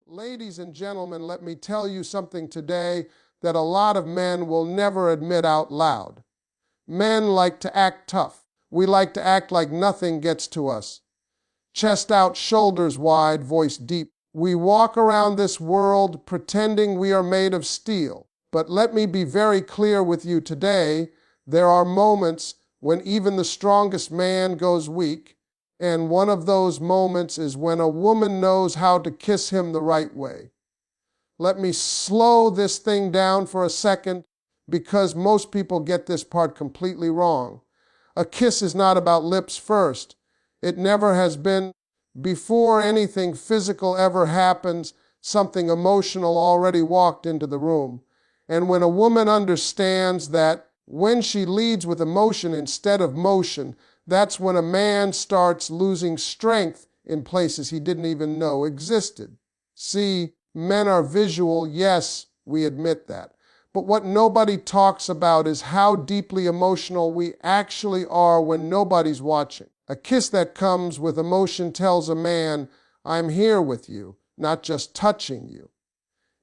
Ladies and gentlemen, let me tell you something today that a lot of men will never admit out loud. Men like to act tough. We like to act like nothing gets to us. Chest out, shoulders wide, voice deep. We walk around this world pretending we are made of steel. But let me be very clear with you today. There are moments when even the strongest man goes weak. And one of those moments is when a woman knows how to kiss him the right way. Let me slow this thing down for a second because most people get this part completely wrong. A kiss is not about lips first. It never has been. Before anything physical ever happens, something emotional already walked into the room. And when a woman understands that when she leads with emotion instead of motion, that's when a man starts losing strength in places he didn't even know existed. See, men are visual, yes, we admit that. But what nobody talks about is how deeply emotional we actually are when nobody's watching. A kiss that comes with emotion tells a man, I'm here with you, not just touching you.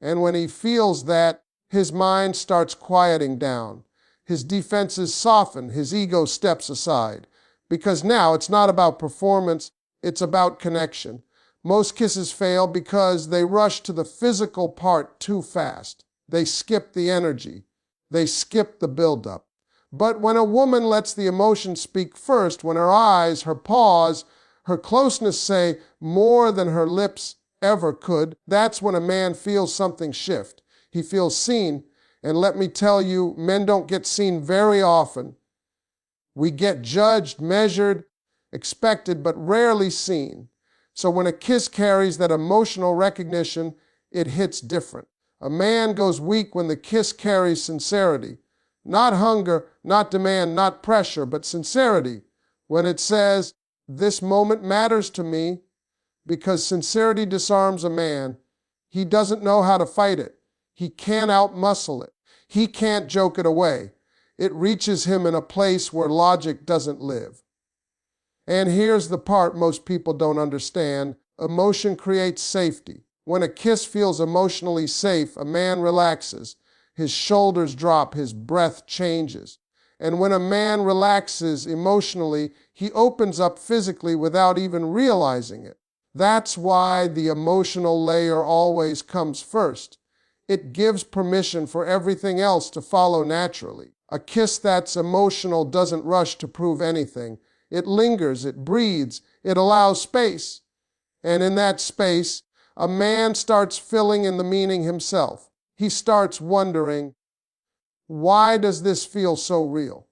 And when he feels that, his mind starts quieting down. His defenses soften, his ego steps aside. Because now it's not about performance, it's about connection. Most kisses fail because they rush to the physical part too fast. They skip the energy. They skip the buildup. But when a woman lets the emotion speak first, when her eyes, her pause, her closeness say more than her lips ever could, that's when a man feels something shift. He feels seen. And let me tell you, men don't get seen very often. We get judged, measured, expected, but rarely seen. So when a kiss carries that emotional recognition, it hits different. A man goes weak when the kiss carries sincerity. Not hunger, not demand, not pressure, but sincerity. When it says, this moment matters to me, because sincerity disarms a man. He doesn't know how to fight it. He can't outmuscle it. He can't joke it away. It reaches him in a place where logic doesn't live. And here's the part most people don't understand. Emotion creates safety. When a kiss feels emotionally safe, a man relaxes. His shoulders drop, his breath changes. And when a man relaxes emotionally, he opens up physically without even realizing it. That's why the emotional layer always comes first. It gives permission for everything else to follow naturally. A kiss that's emotional doesn't rush to prove anything. It lingers, it breathes, it allows space. And in that space, a man starts filling in the meaning himself. He starts wondering, why does this feel so real?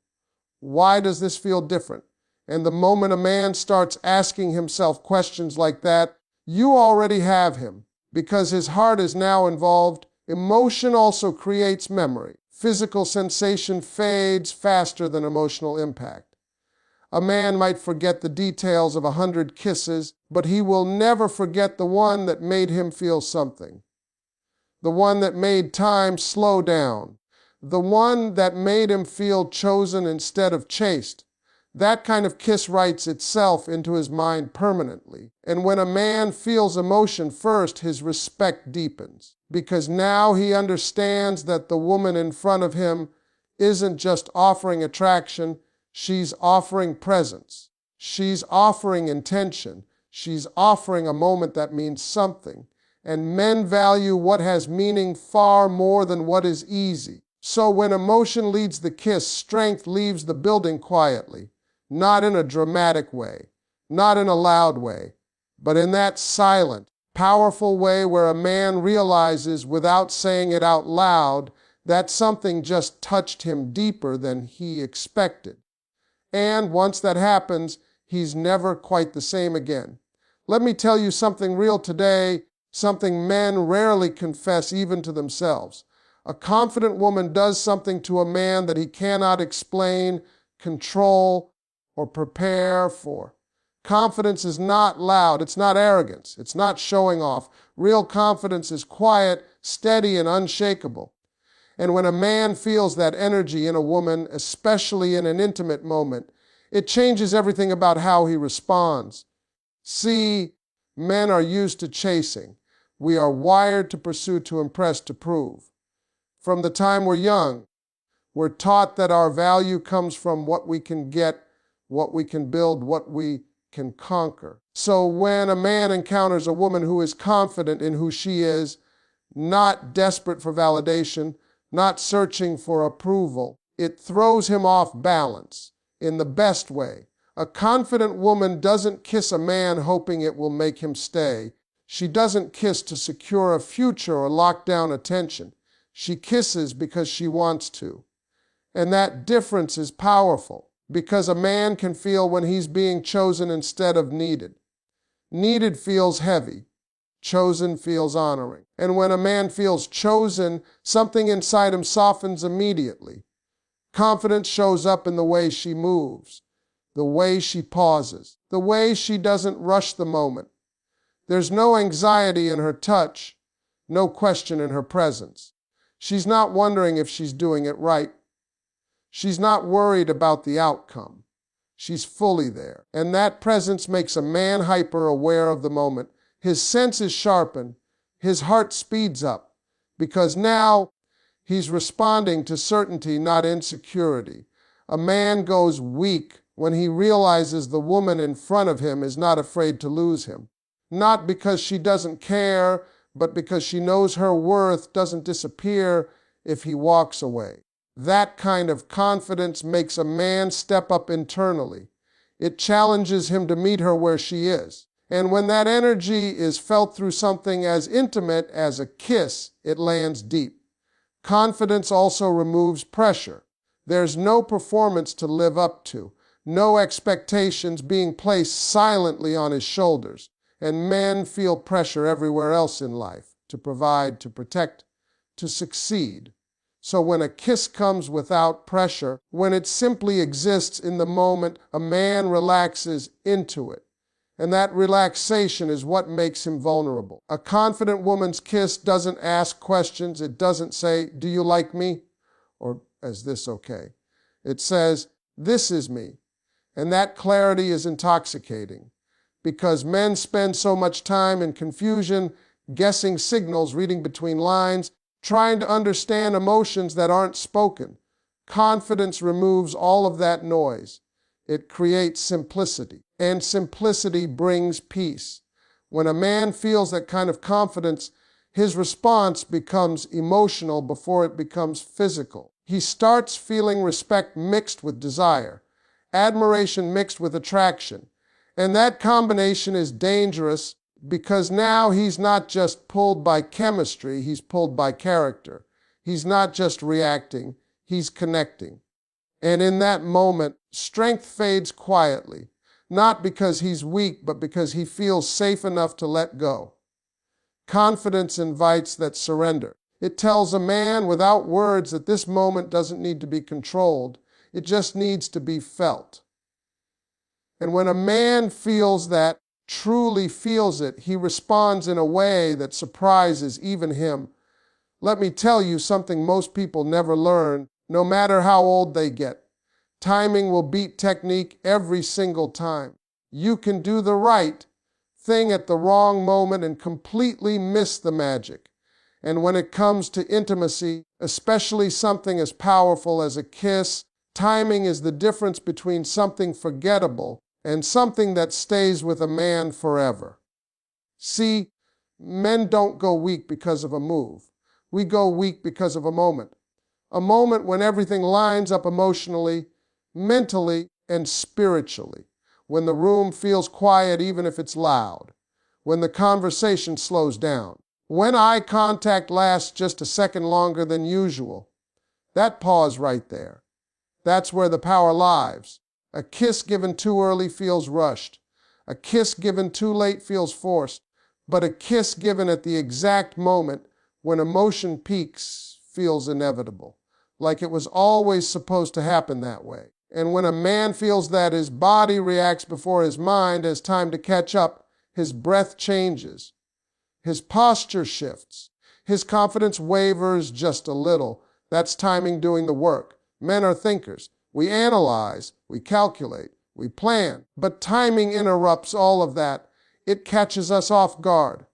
Why does this feel different? And the moment a man starts asking himself questions like that, you already have him, because his heart is now involved. Emotion also creates memory. Physical sensation fades faster than emotional impact. A man might forget the details of 100 kisses, but he will never forget the one that made him feel something. The one that made time slow down. The one that made him feel chosen instead of chased. That kind of kiss writes itself into his mind permanently. And when a man feels emotion first, his respect deepens. Because now he understands that the woman in front of him isn't just offering attraction, she's offering presence. She's offering intention. She's offering a moment that means something. And men value what has meaning far more than what is easy. So when emotion leads the kiss, strength leaves the building quietly. Not in a dramatic way, not in a loud way, but in that silent, powerful way where a man realizes without saying it out loud that something just touched him deeper than he expected. And once that happens, he's never quite the same again. Let me tell you something real today, something men rarely confess even to themselves. A confident woman does something to a man that he cannot explain, control, or prepare for. Confidence is not loud. It's not arrogance. It's not showing off. Real confidence is quiet, steady, and unshakable. And when a man feels that energy in a woman, especially in an intimate moment, it changes everything about how he responds. See, men are used to chasing. We are wired to pursue, to impress, to prove. From the time we're young, we're taught that our value comes from what we can get, what we can build, what we can conquer. So when a man encounters a woman who is confident in who she is, not desperate for validation, not searching for approval, it throws him off balance in the best way. A confident woman doesn't kiss a man hoping it will make him stay. She doesn't kiss to secure a future or lock down attention. She kisses because she wants to. And that difference is powerful, because a man can feel when he's being chosen instead of needed. Needed feels heavy. Chosen feels honoring. And when a man feels chosen, something inside him softens immediately. Confidence shows up in the way she moves, the way she pauses, the way she doesn't rush the moment. There's no anxiety in her touch, no question in her presence. She's not wondering if she's doing it right. She's not worried about the outcome. She's fully there. And that presence makes a man hyper-aware of the moment. His senses sharpen, his heart speeds up, because now he's responding to certainty, not insecurity. A man goes weak when he realizes the woman in front of him is not afraid to lose him. Not because she doesn't care, but because she knows her worth doesn't disappear if he walks away. That kind of confidence makes a man step up internally. It challenges him to meet her where she is. And when that energy is felt through something as intimate as a kiss, it lands deep. Confidence also removes pressure. There's no performance to live up to, no expectations being placed silently on his shoulders. And men feel pressure everywhere else in life, to provide, to protect, to succeed. So when a kiss comes without pressure, when it simply exists in the moment, a man relaxes into it. And that relaxation is what makes him vulnerable. A confident woman's kiss doesn't ask questions. It doesn't say, "Do you like me?" Or, "Is this okay?" It says, "This is me." And that clarity is intoxicating, because men spend so much time in confusion, guessing signals, reading between lines, trying to understand emotions that aren't spoken. Confidence removes all of that noise. It creates simplicity, and simplicity brings peace. When a man feels that kind of confidence, his response becomes emotional before it becomes physical. He starts feeling respect mixed with desire, admiration mixed with attraction. And that combination is dangerous, because now he's not just pulled by chemistry, he's pulled by character. He's not just reacting, he's connecting. And in that moment, strength fades quietly, not because he's weak, but because he feels safe enough to let go. Confidence invites that surrender. It tells a man without words that this moment doesn't need to be controlled. It just needs to be felt. And when a man feels that, truly feels it, he responds in a way that surprises even him. Let me tell you something most people never learn, no matter how old they get. Timing will beat technique every single time. You can do the right thing at the wrong moment and completely miss the magic. And when it comes to intimacy, especially something as powerful as a kiss, timing is the difference between something forgettable and something that stays with a man forever. See, men don't go weak because of a move. We go weak because of a moment. A moment when everything lines up emotionally, mentally, and spiritually. When the room feels quiet even if it's loud. When the conversation slows down. When eye contact lasts just a second longer than usual. That pause right there. That's where the power lies. A kiss given too early feels rushed. A kiss given too late feels forced. But a kiss given at the exact moment when emotion peaks feels inevitable. Like it was always supposed to happen that way. And when a man feels that, his body reacts before his mind has time to catch up. His breath changes. His posture shifts. His confidence wavers just a little. That's timing doing the work. Men are thinkers. We analyze, we calculate, we plan. But timing interrupts all of that. It catches us off guard.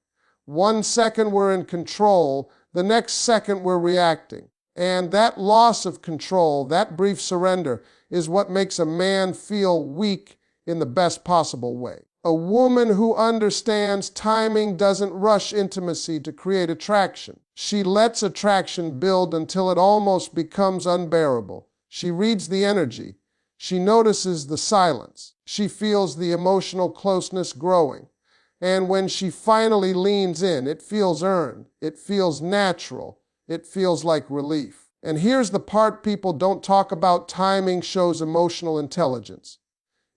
One second we're in control, the next second we're reacting. And that loss of control, that brief surrender, is what makes a man feel weak in the best possible way. A woman who understands timing doesn't rush intimacy to create attraction. She lets attraction build until it almost becomes unbearable. She reads the energy. She notices the silence. She feels the emotional closeness growing. And when she finally leans in, it feels earned. It feels natural. It feels like relief. And here's the part people don't talk about. Timing shows emotional intelligence.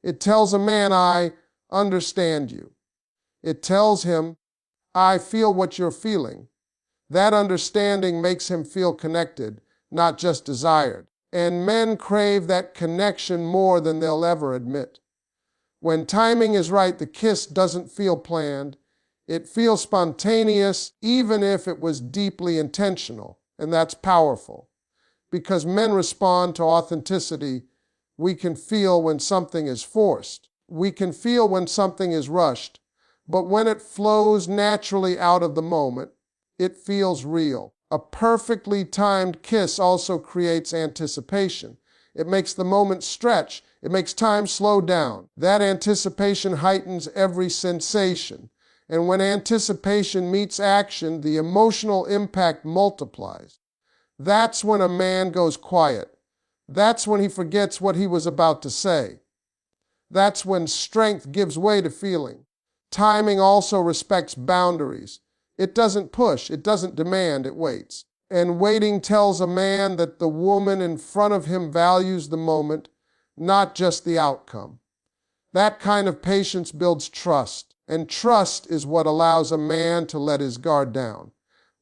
It tells a man, I understand you. It tells him, I feel what you're feeling. That understanding makes him feel connected, not just desired. And men crave that connection more than they'll ever admit. When timing is right, the kiss doesn't feel planned. It feels spontaneous, even if it was deeply intentional. And that's powerful. Because men respond to authenticity. We can feel when something is forced. We can feel when something is rushed. But when it flows naturally out of the moment, it feels real. A perfectly timed kiss also creates anticipation. It makes the moment stretch. It makes time slow down. That anticipation heightens every sensation. And when anticipation meets action, the emotional impact multiplies. That's when a man goes quiet. That's when he forgets what he was about to say. That's when strength gives way to feeling. Timing also respects boundaries. It doesn't push, it doesn't demand, it waits. And waiting tells a man that the woman in front of him values the moment, not just the outcome. That kind of patience builds trust, and trust is what allows a man to let his guard down.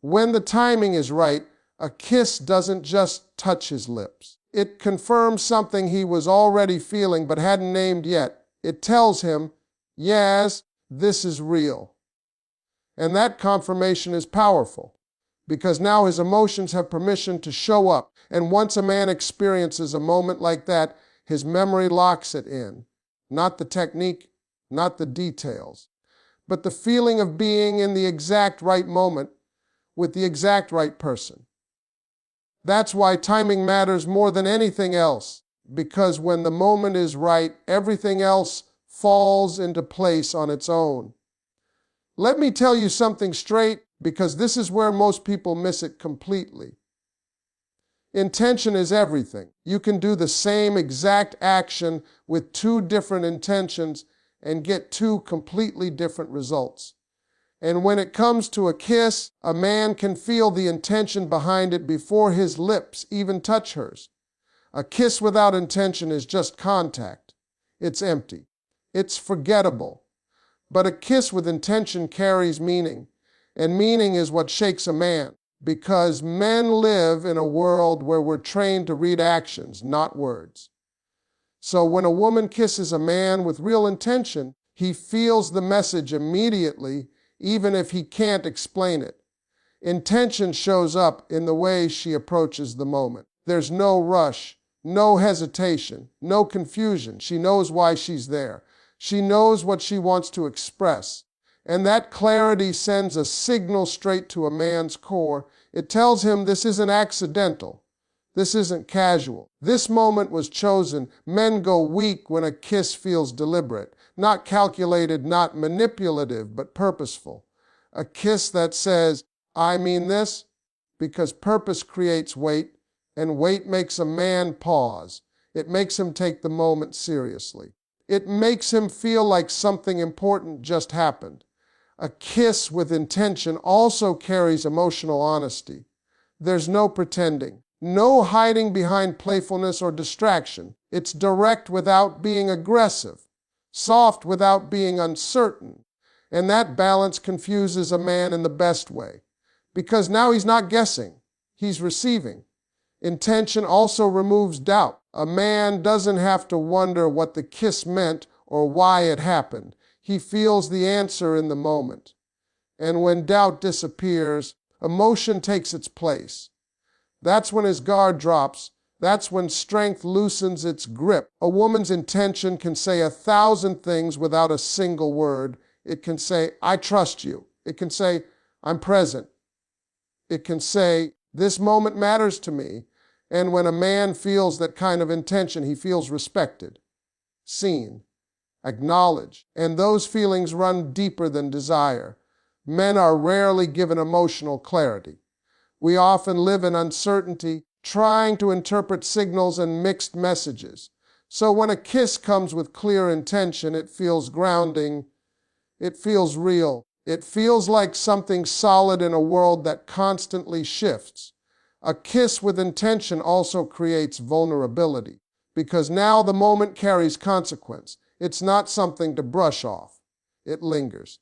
When the timing is right, a kiss doesn't just touch his lips. It confirms something he was already feeling but hadn't named yet. It tells him, yes, this is real. And that confirmation is powerful, because now his emotions have permission to show up. And once a man experiences a moment like that, his memory locks it in. Not the technique, not the details, but the feeling of being in the exact right moment with the exact right person. That's why timing matters more than anything else, because when the moment is right, everything else falls into place on its own. Let me tell you something straight, because this is where most people miss it completely. Intention is everything. You can do the same exact action with two different intentions and get two completely different results. And when it comes to a kiss, a man can feel the intention behind it before his lips even touch hers. A kiss without intention is just contact. It's empty. It's forgettable. But a kiss with intention carries meaning, and meaning is what shakes a man. Because men live in a world where we're trained to read actions, not words. So when a woman kisses a man with real intention, he feels the message immediately, even if he can't explain it. Intention shows up in the way she approaches the moment. There's no rush, no hesitation, no confusion. She knows why she's there. She knows what she wants to express. And that clarity sends a signal straight to a man's core. It tells him this isn't accidental. This isn't casual. This moment was chosen. Men go weak when a kiss feels deliberate, not calculated, not manipulative, but purposeful. A kiss that says, I mean this, because purpose creates weight, and weight makes a man pause. It makes him take the moment seriously. It makes him feel like something important just happened. A kiss with intention also carries emotional honesty. There's no pretending, no hiding behind playfulness or distraction. It's direct without being aggressive, soft without being uncertain. And that balance confuses a man in the best way, because now he's not guessing, he's receiving. Intention also removes doubt. A man doesn't have to wonder what the kiss meant or why it happened. He feels the answer in the moment. And when doubt disappears, emotion takes its place. That's when his guard drops. That's when strength loosens its grip. A woman's intention can say 1,000 things without a single word. It can say, I trust you. It can say, I'm present. It can say, this moment matters to me. And when a man feels that kind of intention, he feels respected, seen, acknowledged. And those feelings run deeper than desire. Men are rarely given emotional clarity. We often live in uncertainty, trying to interpret signals and mixed messages. So when a kiss comes with clear intention, it feels grounding. It feels real. It feels like something solid in a world that constantly shifts. A kiss with intention also creates vulnerability, because now the moment carries consequence. It's not something to brush off. It lingers.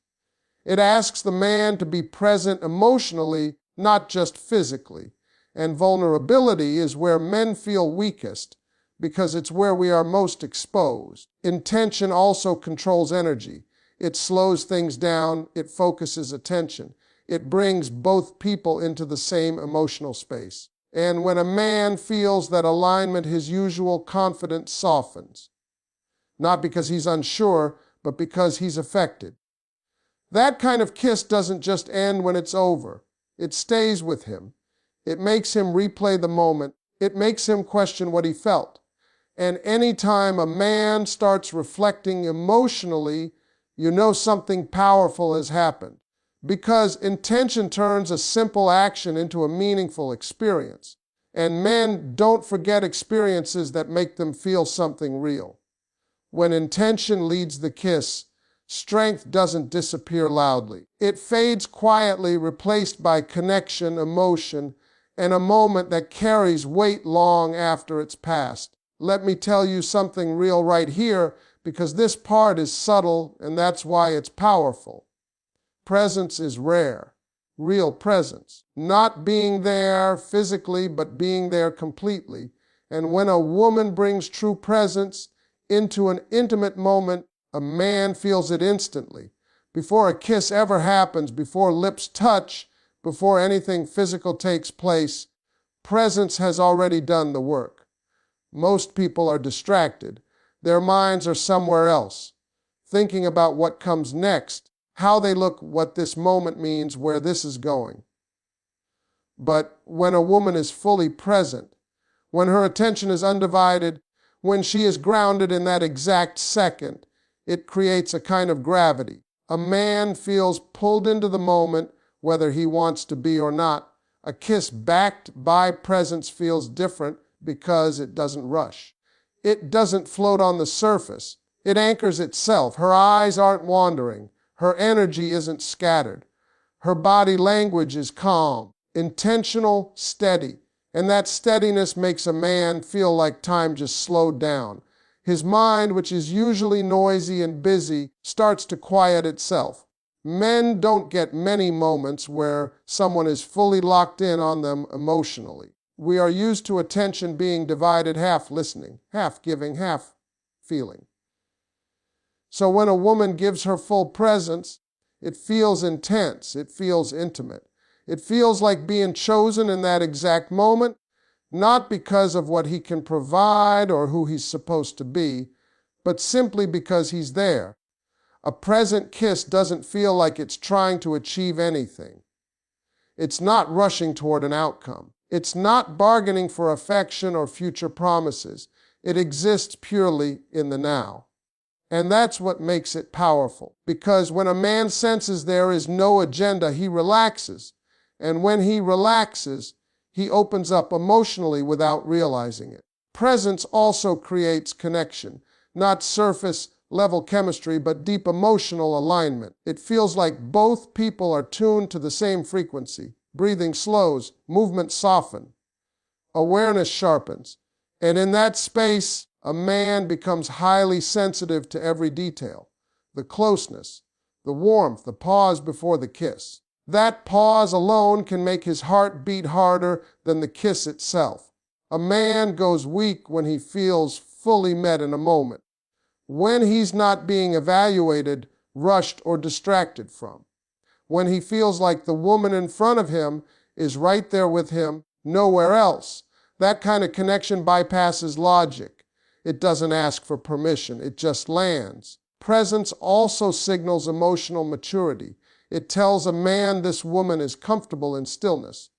It asks the man to be present emotionally, not just physically. And vulnerability is where men feel weakest, because it's where we are most exposed. Intention also controls energy. It slows things down. It focuses attention. It brings both people into the same emotional space. And when a man feels that alignment, his usual confidence softens. Not because he's unsure, but because he's affected. That kind of kiss doesn't just end when it's over. It stays with him. It makes him replay the moment. It makes him question what he felt. And anytime a man starts reflecting emotionally, you know something powerful has happened. Because intention turns a simple action into a meaningful experience. And men don't forget experiences that make them feel something real. When intention leads the kiss, strength doesn't disappear loudly. It fades quietly, replaced by connection, emotion, and a moment that carries weight long after it's passed. Let me tell you something real right here, because this part is subtle, and that's why it's powerful. Presence is rare. Real presence. Not being there physically, but being there completely. And when a woman brings true presence into an intimate moment, a man feels it instantly. Before a kiss ever happens, before lips touch, before anything physical takes place, presence has already done the work. Most people are distracted. Their minds are somewhere else, thinking about what comes next, how they look, what this moment means, where this is going. But when a woman is fully present, when her attention is undivided, when she is grounded in that exact second, it creates a kind of gravity. A man feels pulled into the moment, whether he wants to be or not. A kiss backed by presence feels different because it doesn't rush. It doesn't float on the surface. It anchors itself. Her eyes aren't wandering. Her energy isn't scattered. Her body language is calm, intentional, steady. And that steadiness makes a man feel like time just slowed down. His mind, which is usually noisy and busy, starts to quiet itself. Men don't get many moments where someone is fully locked in on them emotionally. We are used to attention being divided, half listening, half giving, half feeling. So when a woman gives her full presence, it feels intense, it feels intimate. It feels like being chosen in that exact moment, not because of what he can provide or who he's supposed to be, but simply because he's there. A present kiss doesn't feel like it's trying to achieve anything. It's not rushing toward an outcome. It's not bargaining for affection or future promises. It exists purely in the now. And that's what makes it powerful. Because when a man senses there is no agenda, he relaxes. And when he relaxes, he opens up emotionally without realizing it. Presence also creates connection, not surface level chemistry, but deep emotional alignment. It feels like both people are tuned to the same frequency. Breathing slows, movement softens, awareness sharpens. And in that space, a man becomes highly sensitive to every detail. The closeness, the warmth, the pause before the kiss. That pause alone can make his heart beat harder than the kiss itself. A man goes weak when he feels fully met in a moment, when he's not being evaluated, rushed, or distracted from. When he feels like the woman in front of him is right there with him, nowhere else. That kind of connection bypasses logic. It doesn't ask for permission, it just lands. Presence also signals emotional maturity. It tells a man this woman is comfortable in stillness,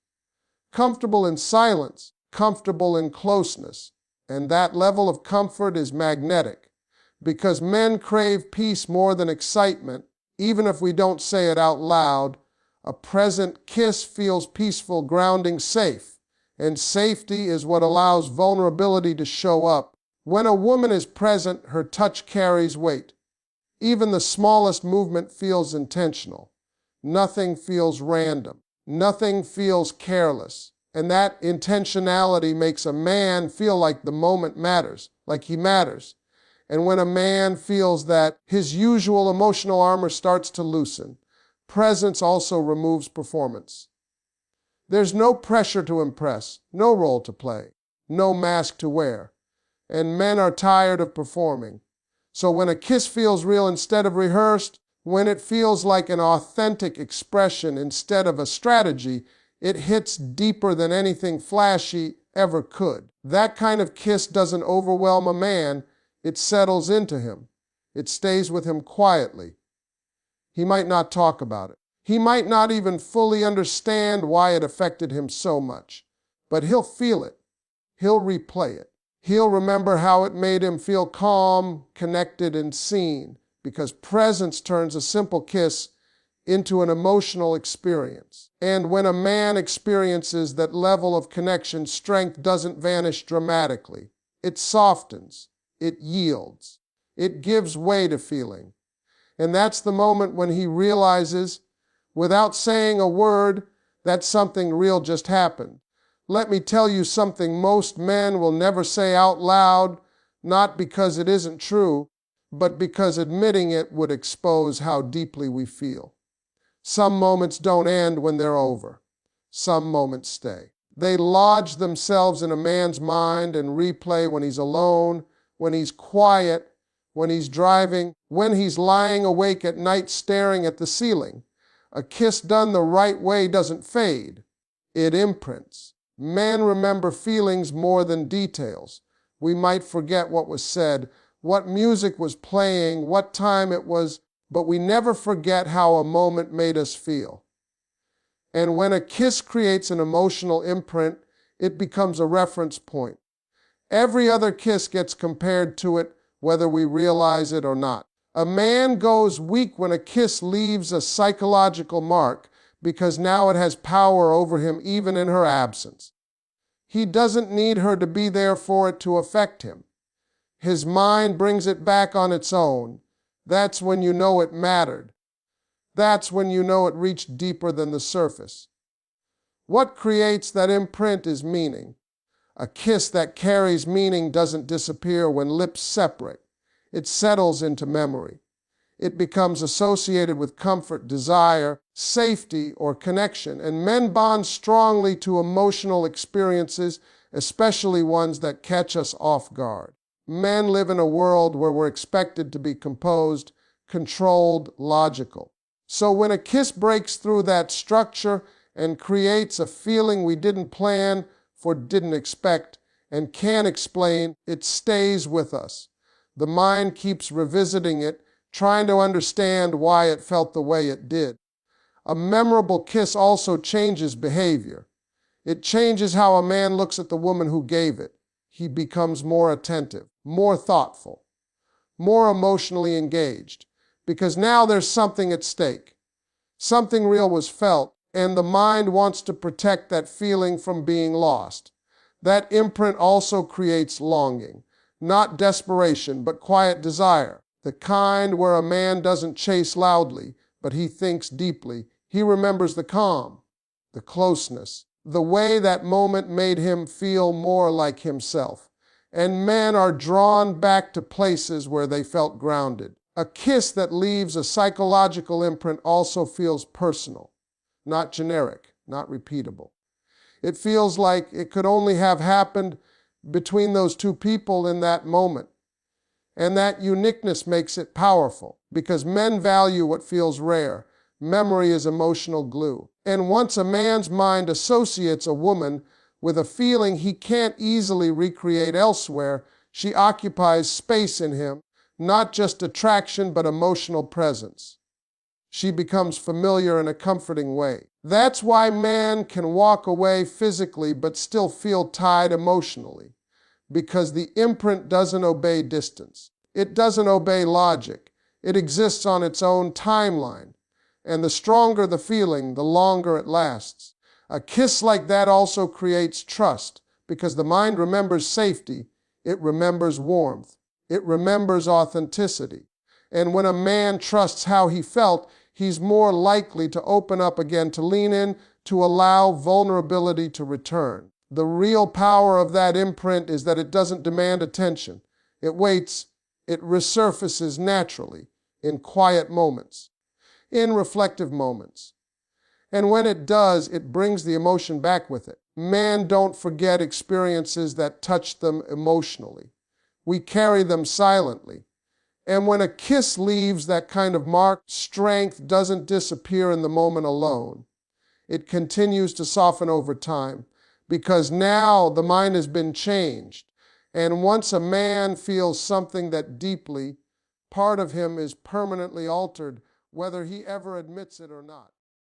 comfortable in silence, comfortable in closeness. And that level of comfort is magnetic, because men crave peace more than excitement, even if we don't say it out loud. A present kiss feels peaceful, grounding, safe, and safety is what allows vulnerability to show up. When a woman is present, her touch carries weight. Even the smallest movement feels intentional. Nothing feels random. Nothing feels careless. And that intentionality makes a man feel like the moment matters, like he matters. And when a man feels that, his usual emotional armor starts to loosen. Presence also removes performance. There's no pressure to impress, no role to play, no mask to wear. And men are tired of performing. So when a kiss feels real instead of rehearsed, when it feels like an authentic expression instead of a strategy, it hits deeper than anything flashy ever could. That kind of kiss doesn't overwhelm a man, it settles into him. It stays with him quietly. He might not talk about it. He might not even fully understand why it affected him so much. But he'll feel it. He'll replay it. He'll remember how it made him feel calm, connected, and seen, because presence turns a simple kiss into an emotional experience. And when a man experiences that level of connection, strength doesn't vanish dramatically. It softens. It yields. It gives way to feeling. And that's the moment when he realizes, without saying a word, that something real just happened. Let me tell you something most men will never say out loud, not because it isn't true, but because admitting it would expose how deeply we feel. Some moments don't end when they're over. Some moments stay. They lodge themselves in a man's mind and replay when he's alone, when he's quiet, when he's driving, when he's lying awake at night staring at the ceiling. A kiss done the right way doesn't fade. It imprints. Men remember feelings more than details. We might forget what was said, what music was playing, what time it was, but we never forget how a moment made us feel. And when a kiss creates an emotional imprint, it becomes a reference point. Every other kiss gets compared to it, whether we realize it or not. A man goes weak when a kiss leaves a psychological mark, because now it has power over him even in her absence. He doesn't need her to be there for it to affect him. His mind brings it back on its own. That's when you know it mattered. That's when you know it reached deeper than the surface. What creates that imprint is meaning. A kiss that carries meaning doesn't disappear when lips separate. It settles into memory. It becomes associated with comfort, desire, safety, or connection, and men bond strongly to emotional experiences, especially ones that catch us off guard. Men live in a world where we're expected to be composed, controlled, logical. So when a kiss breaks through that structure and creates a feeling we didn't plan for, didn't expect, and can't explain, it stays with us. The mind keeps revisiting it, trying to understand why it felt the way it did. A memorable kiss also changes behavior. It changes how a man looks at the woman who gave it. He becomes more attentive, more thoughtful, more emotionally engaged, because now there's something at stake. Something real was felt, and the mind wants to protect that feeling from being lost. That imprint also creates longing, not desperation, but quiet desire. The kind where a man doesn't chase loudly, but he thinks deeply. He remembers the calm, the closeness, the way that moment made him feel more like himself. And men are drawn back to places where they felt grounded. A kiss that leaves a psychological imprint also feels personal, not generic, not repeatable. It feels like it could only have happened between those two people in that moment. And that uniqueness makes it powerful, because men value what feels rare. Memory is emotional glue. And once a man's mind associates a woman with a feeling he can't easily recreate elsewhere, she occupies space in him, not just attraction but emotional presence. She becomes familiar in a comforting way. That's why man can walk away physically but still feel tied emotionally, because the imprint doesn't obey distance. It doesn't obey logic. It exists on its own timeline. And the stronger the feeling, the longer it lasts. A kiss like that also creates trust, because the mind remembers safety, it remembers warmth, it remembers authenticity. And when a man trusts how he felt, he's more likely to open up again, to lean in, to allow vulnerability to return. The real power of that imprint is that it doesn't demand attention. It waits, it resurfaces naturally, in quiet moments, in reflective moments. And when it does, it brings the emotion back with it. Men don't forget experiences that touch them emotionally. We carry them silently. And when a kiss leaves that kind of mark, strength doesn't disappear in the moment alone. It continues to soften over time, because now the mind has been changed. And once a man feels something that deeply, part of him is permanently altered, whether he ever admits it or not.